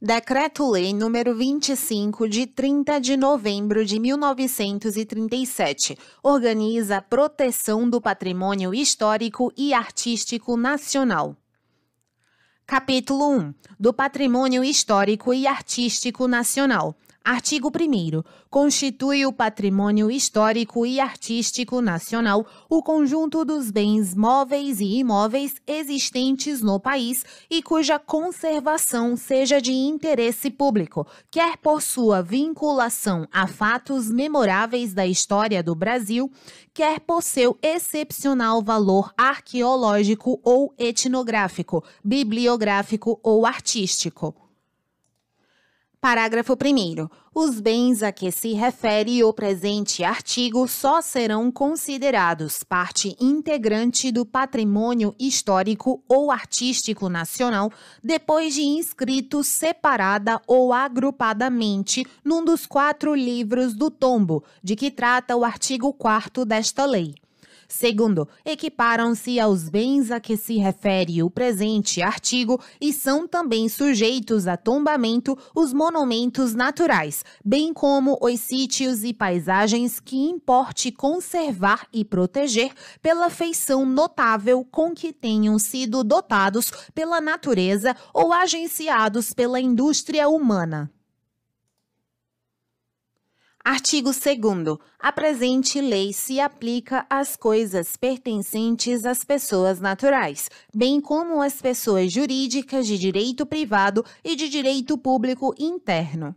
Decreto-Lei nº 25, de 30 de novembro de 1937, organiza a proteção do patrimônio histórico e artístico nacional. Capítulo 1. Do Patrimônio Histórico e Artístico Nacional. Artigo 1º. Constitui o patrimônio histórico e artístico nacional o conjunto dos bens móveis e imóveis existentes no país e cuja conservação seja de interesse público, quer por sua vinculação a fatos memoráveis da história do Brasil, quer por seu excepcional valor arqueológico ou etnográfico, bibliográfico ou artístico. Parágrafo 1º. Os bens a que se refere o presente artigo só serão considerados parte integrante do patrimônio histórico ou artístico nacional depois de inscritos separada ou agrupadamente num dos 4 livros do tombo, de que trata o artigo 4º desta lei. Segundo, equiparam-se aos bens a que se refere o presente artigo e são também sujeitos a tombamento os monumentos naturais, bem como os sítios e paisagens que importe conservar e proteger pela feição notável com que tenham sido dotados pela natureza ou agenciados pela indústria humana. Artigo 2º. A presente lei se aplica às coisas pertencentes às pessoas naturais, bem como às pessoas jurídicas de direito privado e de direito público interno.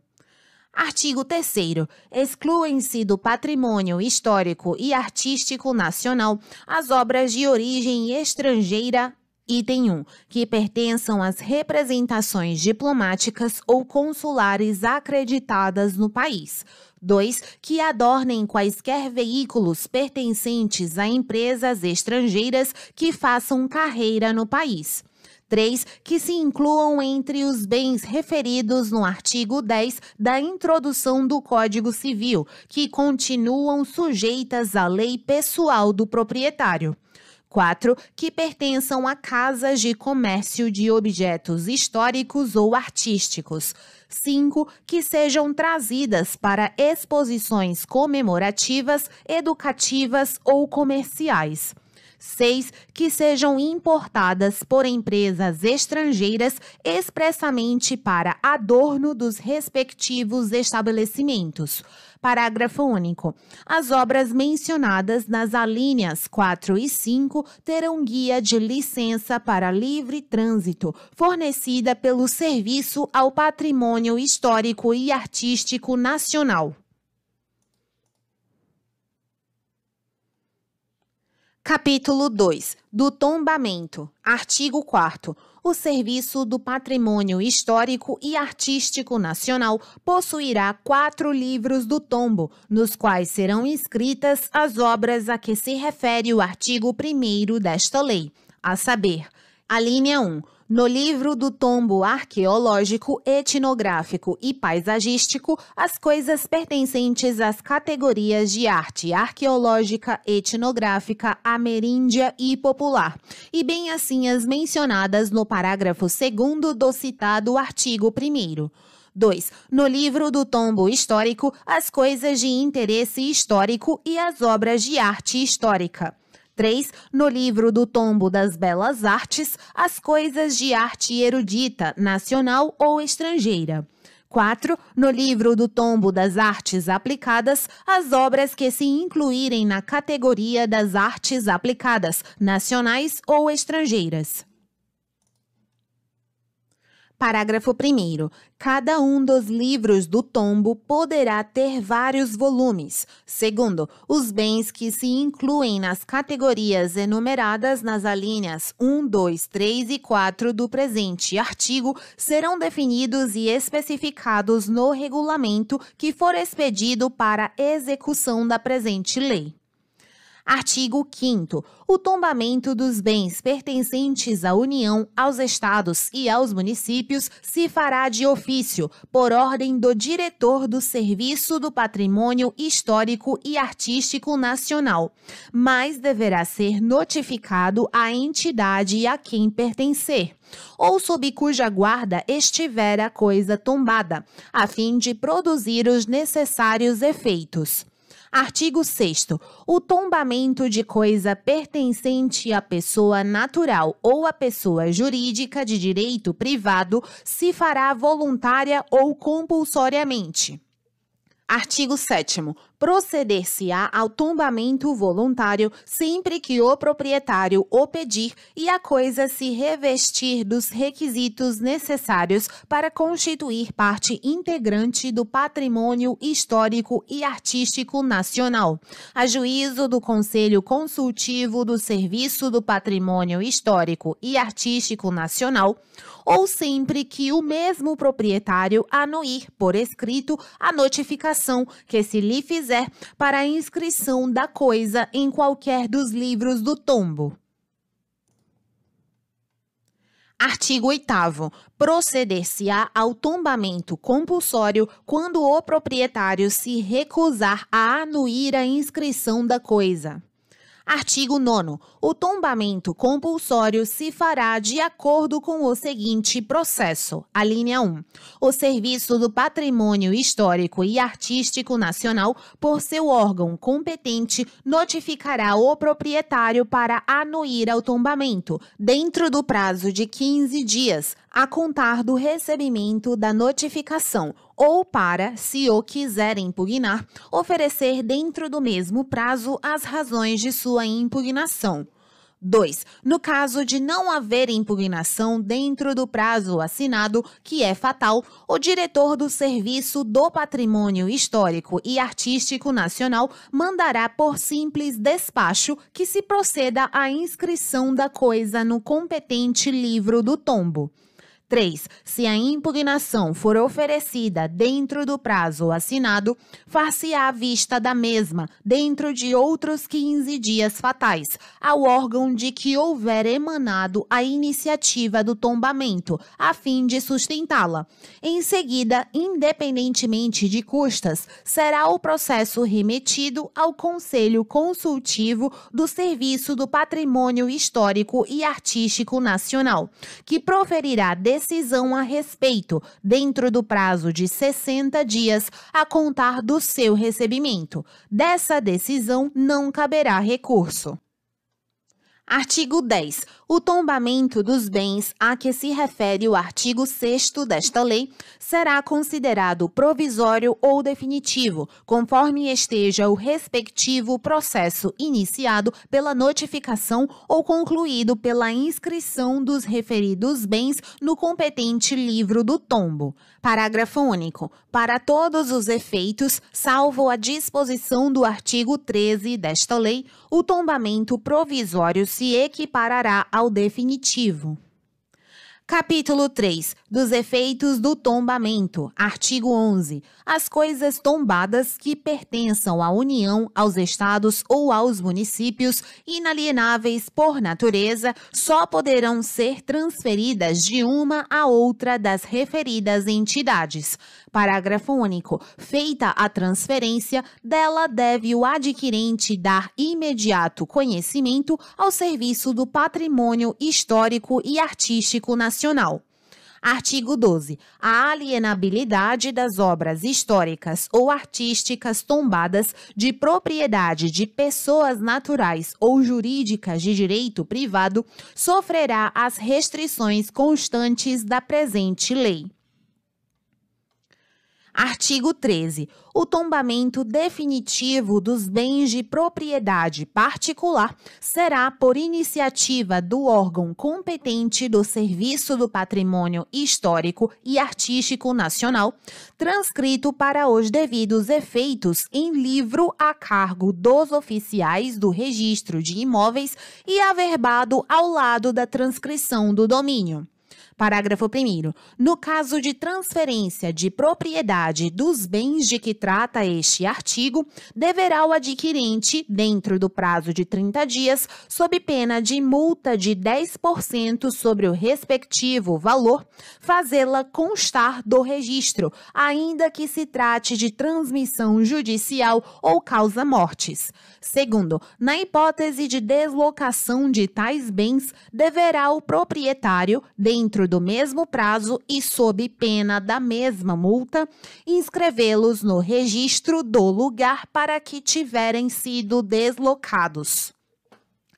Artigo 3º. Excluem-se do patrimônio histórico e artístico nacional as obras de origem estrangeira. Item 1. Que pertençam às representações diplomáticas ou consulares acreditadas no país. 2. Que adornem quaisquer veículos pertencentes a empresas estrangeiras que façam carreira no país. 3. Que se incluam entre os bens referidos no artigo 10 da Introdução do Código Civil, que continuam sujeitas à lei pessoal do proprietário. 4. Que pertençam a casas de comércio de objetos históricos ou artísticos. 5. Que sejam trazidas para exposições comemorativas, educativas ou comerciais. 6. Que sejam importadas por empresas estrangeiras expressamente para adorno dos respectivos estabelecimentos. Parágrafo único. As obras mencionadas nas alíneas 4 e 5 terão guia de licença para livre trânsito, fornecida pelo Serviço ao Patrimônio Histórico e Artístico Nacional. Capítulo 2. Do tombamento. Artigo 4º. O Serviço do Patrimônio Histórico e Artístico Nacional possuirá 4 livros do tombo, nos quais serão inscritas as obras a que se refere o artigo 1º desta lei, a saber, alínea 1. No livro do tombo arqueológico, etnográfico e paisagístico, as coisas pertencentes às categorias de arte arqueológica, etnográfica, ameríndia e popular, e bem assim as mencionadas no parágrafo 2º do citado artigo 1º. 2. No livro do tombo histórico, as coisas de interesse histórico e as obras de arte histórica. 3. No livro do tombo das belas artes, as coisas de arte erudita, nacional ou estrangeira. 4. No livro do tombo das artes aplicadas, as obras que se incluírem na categoria das artes aplicadas, nacionais ou estrangeiras. Parágrafo 1º. Cada um dos livros do tombo poderá ter vários volumes. Segundo, os bens que se incluem nas categorias enumeradas nas alíneas 1, 2, 3 e 4 do presente artigo serão definidos e especificados no regulamento que for expedido para execução da presente lei. Artigo 5º. O tombamento dos bens pertencentes à União, aos Estados e aos municípios se fará de ofício, por ordem do diretor do Serviço do Patrimônio Histórico e Artístico Nacional, mas deverá ser notificado à entidade a quem pertencer, ou sob cuja guarda estiver a coisa tombada, a fim de produzir os necessários efeitos. Artigo 6º. O tombamento de coisa pertencente à pessoa natural ou à pessoa jurídica de direito privado se fará voluntária ou compulsoriamente. Artigo 7º. Proceder-se-á ao tombamento voluntário sempre que o proprietário o pedir e a coisa se revestir dos requisitos necessários para constituir parte integrante do patrimônio histórico e artístico nacional, a juízo do Conselho Consultivo do Serviço do Patrimônio Histórico e Artístico Nacional, ou sempre que o mesmo proprietário anuir por escrito a notificação que se lhe fizer para a inscrição da coisa em qualquer dos livros do tombo. Artigo 8º. Proceder-se-á ao tombamento compulsório quando o proprietário se recusar a anuir a inscrição da coisa. Artigo 9º. O tombamento compulsório se fará de acordo com o seguinte processo. Alínea 1. O Serviço do Patrimônio Histórico e Artístico Nacional, por seu órgão competente, notificará o proprietário para anuir ao tombamento, dentro do prazo de 15 dias, a contar do recebimento da notificação, ou para, se o quiser impugnar, oferecer dentro do mesmo prazo as razões de sua impugnação. 2. No caso de não haver impugnação dentro do prazo assinado, que é fatal, o diretor do Serviço do Patrimônio Histórico e Artístico Nacional mandará por simples despacho que se proceda à inscrição da coisa no competente livro do tombo. 3. Se a impugnação for oferecida dentro do prazo assinado, far-se-á vista da mesma, dentro de outros 15 dias fatais, ao órgão de que houver emanado a iniciativa do tombamento, a fim de sustentá-la. Em seguida, independentemente de custas, será o processo remetido ao Conselho Consultivo do Serviço do Patrimônio Histórico e Artístico Nacional, que proferirá decisão a respeito, dentro do prazo de 60 dias a contar do seu recebimento. Dessa decisão não caberá recurso. Artigo 10. O tombamento dos bens a que se refere o artigo 6º desta lei será considerado provisório ou definitivo, conforme esteja o respectivo processo iniciado pela notificação ou concluído pela inscrição dos referidos bens no competente livro do tombo. Parágrafo único. Para todos os efeitos, salvo a disposição do artigo 13 desta lei, o tombamento provisório se equiparará ao definitivo. Capítulo 3. Dos efeitos do tombamento. Artigo 11. As coisas tombadas que pertençam à União, aos Estados ou aos municípios, inalienáveis por natureza, só poderão ser transferidas de uma a outra das referidas entidades. Parágrafo único. Feita a transferência, dela deve o adquirente dar imediato conhecimento ao Serviço do Patrimônio Histórico e Artístico Nacional. Artigo 12. A alienabilidade das obras históricas ou artísticas tombadas de propriedade de pessoas naturais ou jurídicas de direito privado sofrerá as restrições constantes da presente lei. Artigo 13. O tombamento definitivo dos bens de propriedade particular será por iniciativa do órgão competente do Serviço do Patrimônio Histórico e Artístico Nacional, transcrito para os devidos efeitos em livro a cargo dos oficiais do Registro de Imóveis e averbado ao lado da transcrição do domínio. Parágrafo 1º. No caso de transferência de propriedade dos bens de que trata este artigo, deverá o adquirente, dentro do prazo de 30 dias, sob pena de multa de 10% sobre o respectivo valor, fazê-la constar do registro, ainda que se trate de transmissão judicial ou causa-mortes. Segundo, na hipótese de deslocação de tais bens, deverá o proprietário, dentro do mesmo prazo e sob pena da mesma multa, inscrevê-los no registro do lugar para que tiverem sido deslocados.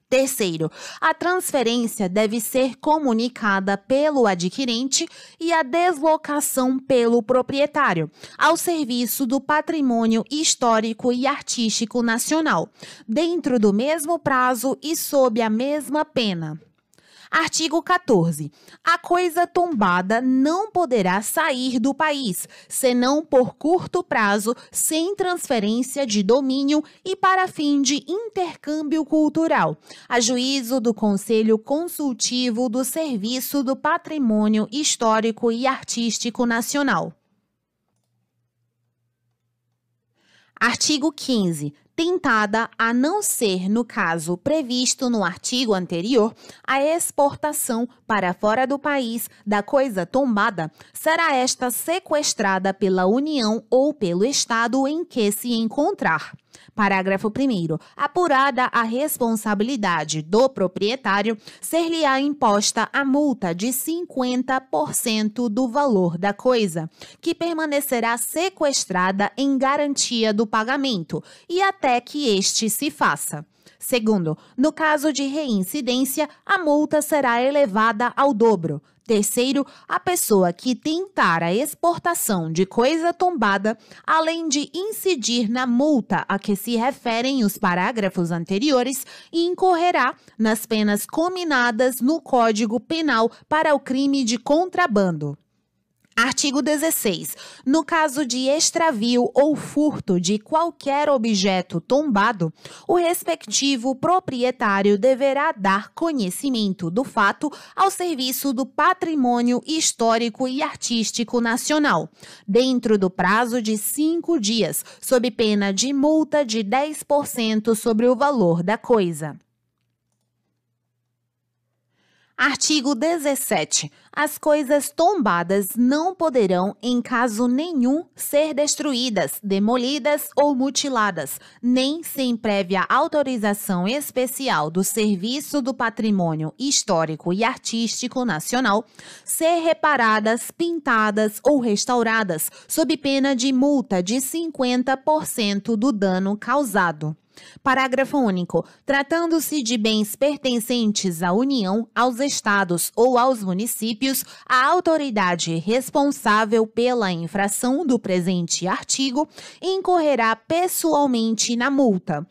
Terceiro, a transferência deve ser comunicada pelo adquirente e a deslocação pelo proprietário, ao serviço do Patrimônio Histórico e Artístico Nacional, dentro do mesmo prazo e sob a mesma pena. Artigo 14. A coisa tombada não poderá sair do país, senão por curto prazo, sem transferência de domínio e para fim de intercâmbio cultural, a juízo do Conselho Consultivo do Serviço do Patrimônio Histórico e Artístico Nacional. Artigo 15. Tentada, a não ser no caso previsto no artigo anterior, a exportação para fora do país da coisa tombada, será esta sequestrada pela União ou pelo Estado em que se encontrar. Parágrafo 1º. Apurada a responsabilidade do proprietário, ser-lhe-á imposta a multa de 50% do valor da coisa, que permanecerá sequestrada em garantia do pagamento e até que este se faça. Segundo, no caso de reincidência, a multa será elevada ao dobro. Terceiro, a pessoa que tentar a exportação de coisa tombada, além de incidir na multa a que se referem os parágrafos anteriores, incorrerá nas penas cominadas no Código Penal para o crime de contrabando. Artigo 16. No caso de extravio ou furto de qualquer objeto tombado, o respectivo proprietário deverá dar conhecimento do fato ao serviço do Patrimônio Histórico e Artístico Nacional, dentro do prazo de 5 dias, sob pena de multa de 10% sobre o valor da coisa. Artigo 17. As coisas tombadas não poderão, em caso nenhum, ser destruídas, demolidas ou mutiladas, nem sem prévia autorização especial do Serviço do Patrimônio Histórico e Artístico Nacional, ser reparadas, pintadas ou restauradas, sob pena de multa de 50% do dano causado. Parágrafo único. Tratando-se de bens pertencentes à União, aos Estados ou aos municípios, a autoridade responsável pela infração do presente artigo incorrerá pessoalmente na multa.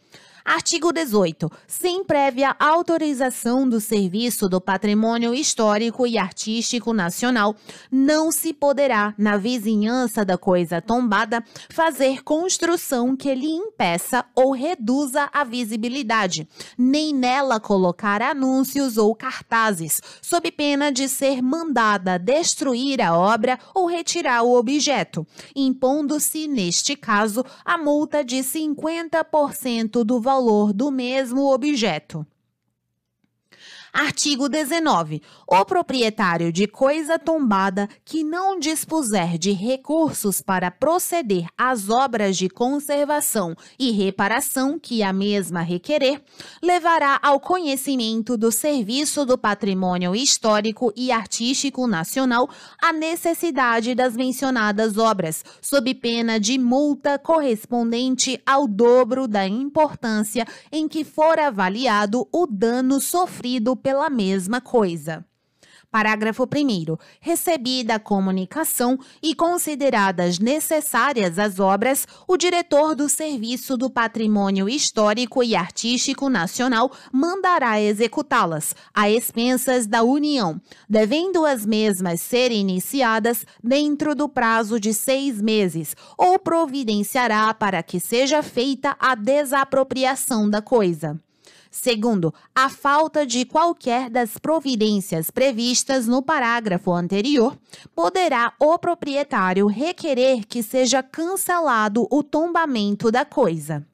Artigo 18. Sem prévia autorização do Serviço do Patrimônio Histórico e Artístico Nacional, não se poderá, na vizinhança da coisa tombada, fazer construção que lhe impeça ou reduza a visibilidade, nem nela colocar anúncios ou cartazes, sob pena de ser mandada destruir a obra ou retirar o objeto, impondo-se, neste caso, a multa de 50% do valor do mesmo objeto. Artigo 19. O proprietário de coisa tombada que não dispuser de recursos para proceder às obras de conservação e reparação que a mesma requerer, levará ao conhecimento do Serviço do Patrimônio Histórico e Artístico Nacional a necessidade das mencionadas obras, sob pena de multa correspondente ao dobro da importância em que for avaliado o dano sofrido pela mesma coisa. Parágrafo 1º. Recebida a comunicação e consideradas necessárias as obras, o diretor do Serviço do Patrimônio Histórico e Artístico Nacional mandará executá-las, a expensas da União, devendo as mesmas ser iniciadas dentro do prazo de 6 meses, ou providenciará para que seja feita a desapropriação da coisa. Segundo, a falta de qualquer das providências previstas no parágrafo anterior, poderá o proprietário requerer que seja cancelado o tombamento da coisa.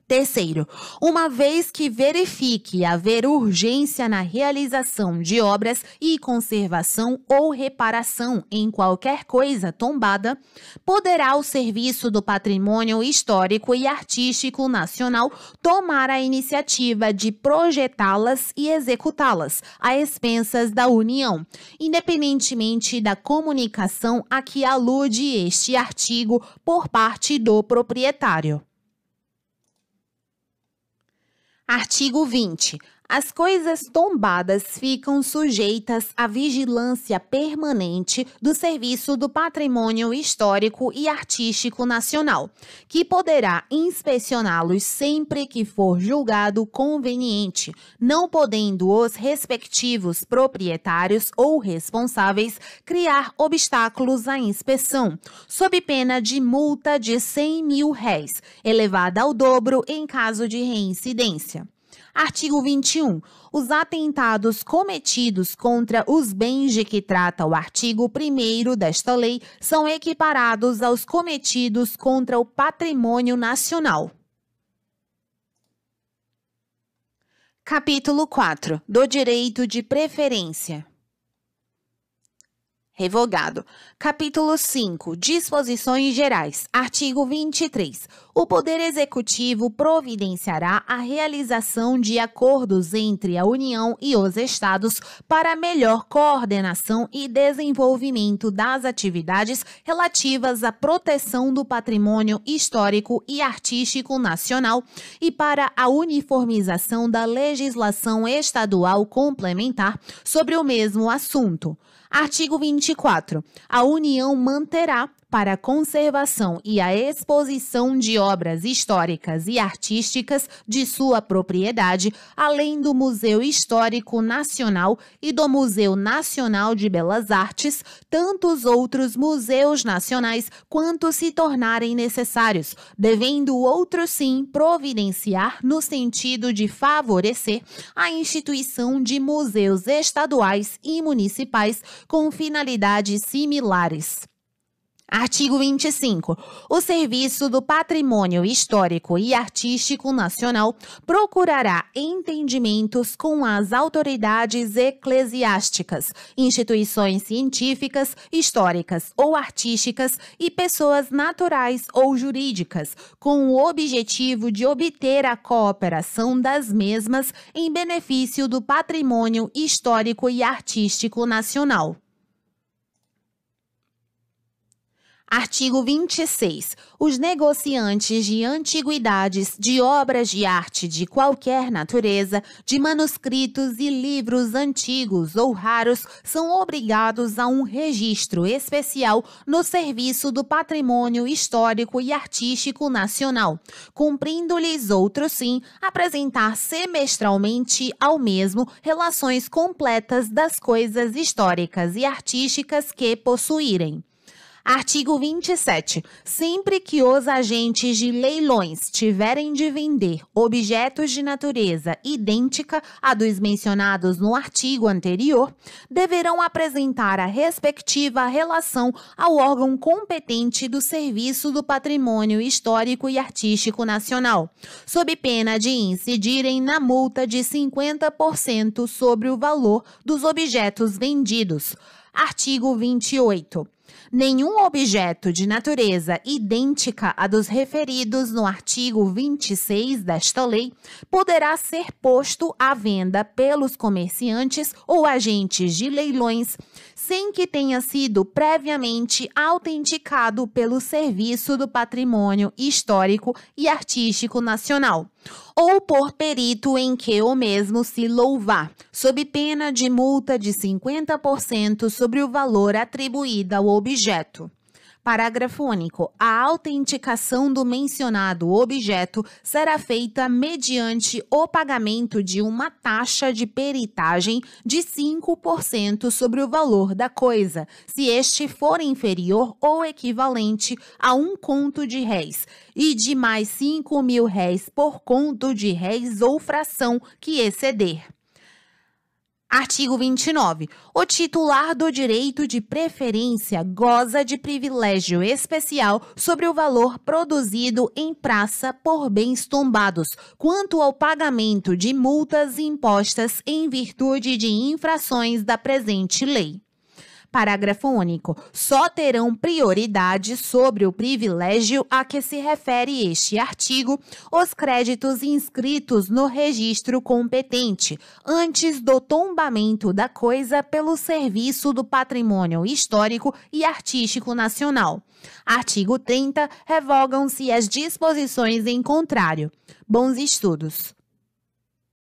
Terceiro, uma vez que verifique haver urgência na realização de obras e conservação ou reparação em qualquer coisa tombada, poderá o Serviço do Patrimônio Histórico e Artístico Nacional tomar a iniciativa de projetá-las e executá-las, a expensas da União, independentemente da comunicação a que alude este artigo por parte do proprietário. Artigo 20. As coisas tombadas ficam sujeitas à vigilância permanente do Serviço do Patrimônio Histórico e Artístico Nacional, que poderá inspecioná-los sempre que for julgado conveniente, não podendo os respectivos proprietários ou responsáveis criar obstáculos à inspeção, sob pena de multa de R$100.000, elevada ao dobro em caso de reincidência. Artigo 21. Os atentados cometidos contra os bens de que trata o artigo 1º desta lei são equiparados aos cometidos contra o patrimônio nacional. Capítulo 4. Do direito de preferência. Revogado. Capítulo 5. Disposições gerais. Artigo 23. O Poder Executivo providenciará a realização de acordos entre a União e os Estados para melhor coordenação e desenvolvimento das atividades relativas à proteção do patrimônio histórico e artístico nacional e para a uniformização da legislação estadual complementar sobre o mesmo assunto. Artigo 24. A União manterá, para a conservação e a exposição de obras históricas e artísticas de sua propriedade, além do Museu Histórico Nacional e do Museu Nacional de Belas Artes, tantos outros museus nacionais quanto se tornarem necessários, devendo o outro sim providenciar no sentido de favorecer a instituição de museus estaduais e municipais com finalidades similares. Artigo 25. O Serviço do Patrimônio Histórico e Artístico Nacional procurará entendimentos com as autoridades eclesiásticas, instituições científicas, históricas ou artísticas e pessoas naturais ou jurídicas, com o objetivo de obter a cooperação das mesmas em benefício do patrimônio histórico e artístico nacional. Artigo 26. Os negociantes de antiguidades, de obras de arte de qualquer natureza, de manuscritos e livros antigos ou raros, são obrigados a um registro especial no Serviço do Patrimônio Histórico e Artístico Nacional, cumprindo-lhes outro sim apresentar semestralmente ao mesmo relações completas das coisas históricas e artísticas que possuírem. Artigo 27. Sempre que os agentes de leilões tiverem de vender objetos de natureza idêntica a dos mencionados no artigo anterior, deverão apresentar a respectiva relação ao órgão competente do Serviço do Patrimônio Histórico e Artístico Nacional, sob pena de incidirem na multa de 50% sobre o valor dos objetos vendidos. Artigo 28. Nenhum objeto de natureza idêntica a dos referidos no artigo 26 desta lei poderá ser posto à venda pelos comerciantes ou agentes de leilões sem que tenha sido previamente autenticado pelo Serviço do Patrimônio Histórico e Artístico Nacional, ou por perito em que o mesmo se louvar, sob pena de multa de 50% sobre o valor atribuído ao objeto. Parágrafo único. A autenticação do mencionado objeto será feita mediante o pagamento de uma taxa de peritagem de 5% sobre o valor da coisa, se este for inferior ou equivalente a 1 conto de réis, e de mais 5.000 réis por conto de réis ou fração que exceder. Artigo 29. O titular do direito de preferência goza de privilégio especial sobre o valor produzido em praça por bens tombados, quanto ao pagamento de multas impostas em virtude de infrações da presente lei. Parágrafo único. Só terão prioridade sobre o privilégio a que se refere este artigo os créditos inscritos no registro competente, antes do tombamento da coisa pelo Serviço do Patrimônio Histórico e Artístico Nacional. Artigo 30. Revogam-se as disposições em contrário. Bons estudos.